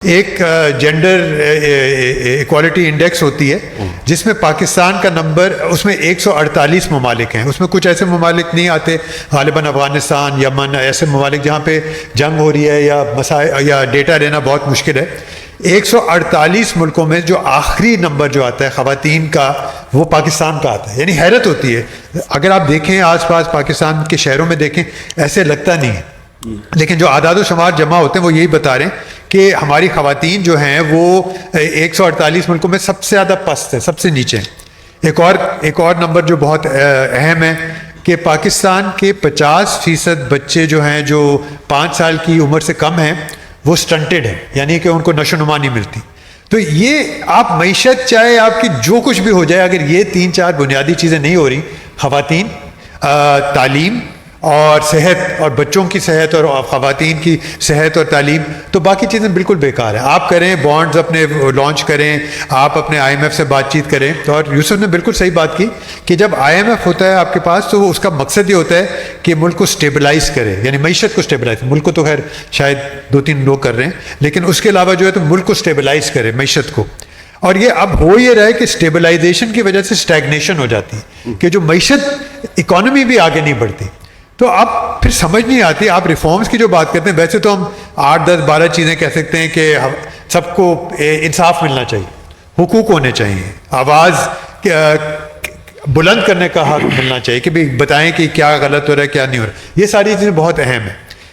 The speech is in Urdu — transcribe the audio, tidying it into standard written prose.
ایک جینڈر ایکوالٹی انڈیکس ہوتی ہے جس میں پاکستان کا نمبر، اس میں 148 ممالک ہیں. اس میں کچھ ایسے ممالک نہیں آتے، غالباً افغانستان، یمن، ایسے ممالک جہاں پہ جنگ ہو رہی ہے یا مسائل یا ڈیٹا لینا بہت مشکل ہے. 148 ملکوں میں جو آخری نمبر جو آتا ہے خواتین کا، وہ پاکستان کا آتا ہے. یعنی حیرت ہوتی ہے، اگر آپ دیکھیں آس پاس پاکستان کے شہروں میں دیکھیں ایسے لگتا نہیں ہے، لیکن جو اعداد و شمار جمع ہوتے ہیں وہ یہی بتا رہے ہیں کہ ہماری خواتین جو ہیں وہ 148 ملکوں میں سب سے زیادہ پست ہے، سب سے نیچے ہیں. ایک اور نمبر جو بہت اہم ہے کہ پاکستان کے 50% بچے جو ہیں جو 5 سال کی عمر سے کم ہیں وہ سٹنٹڈ ہیں، یعنی کہ ان کو نشو نما نہیں ملتی. تو یہ آپ معیشت چاہے آپ کی جو کچھ بھی ہو جائے، اگر یہ 3-4 بنیادی چیزیں نہیں ہو رہی، خواتین، تعلیم اور صحت، اور بچوں کی صحت اور خواتین کی صحت اور تعلیم، تو باقی چیزیں بالکل بیکار ہیں. آپ کریں بانڈز اپنے لانچ کریں، آپ اپنے IMF سے بات چیت کریں. تو اور یوسف نے بالکل صحیح بات کی کہ جب IMF ہوتا ہے آپ کے پاس تو اس کا مقصد یہ ہوتا ہے کہ ملک کو سٹیبلائز کرے، یعنی معیشت کو سٹیبلائز. ملک کو تو خیر شاید 2-3 لوگ کر رہے ہیں، لیکن اس کے علاوہ جو ہے تو ملک کو سٹیبلائز کرے، معیشت کو. اور یہ اب ہو یہ رہا ہے کہ سٹیبلائزیشن کی وجہ سے سٹیگنیشن ہو جاتی ہے کہ جو معیشت، اکانومی بھی آگے نہیں بڑھتی. تو اب پھر سمجھ نہیں آتی. آپ ریفارمز کی جو بات کرتے ہیں، ویسے تو ہم 8-10-12 چیزیں کہہ سکتے ہیں کہ سب کو انصاف ملنا چاہیے، حقوق ہونے چاہیے، آواز بلند کرنے کا حق ملنا چاہیے کہ بھی بتائیں کہ کیا غلط ہو رہا ہے کیا نہیں ہو رہا ہے. یہ ساری چیزیں بہت اہم ہیں.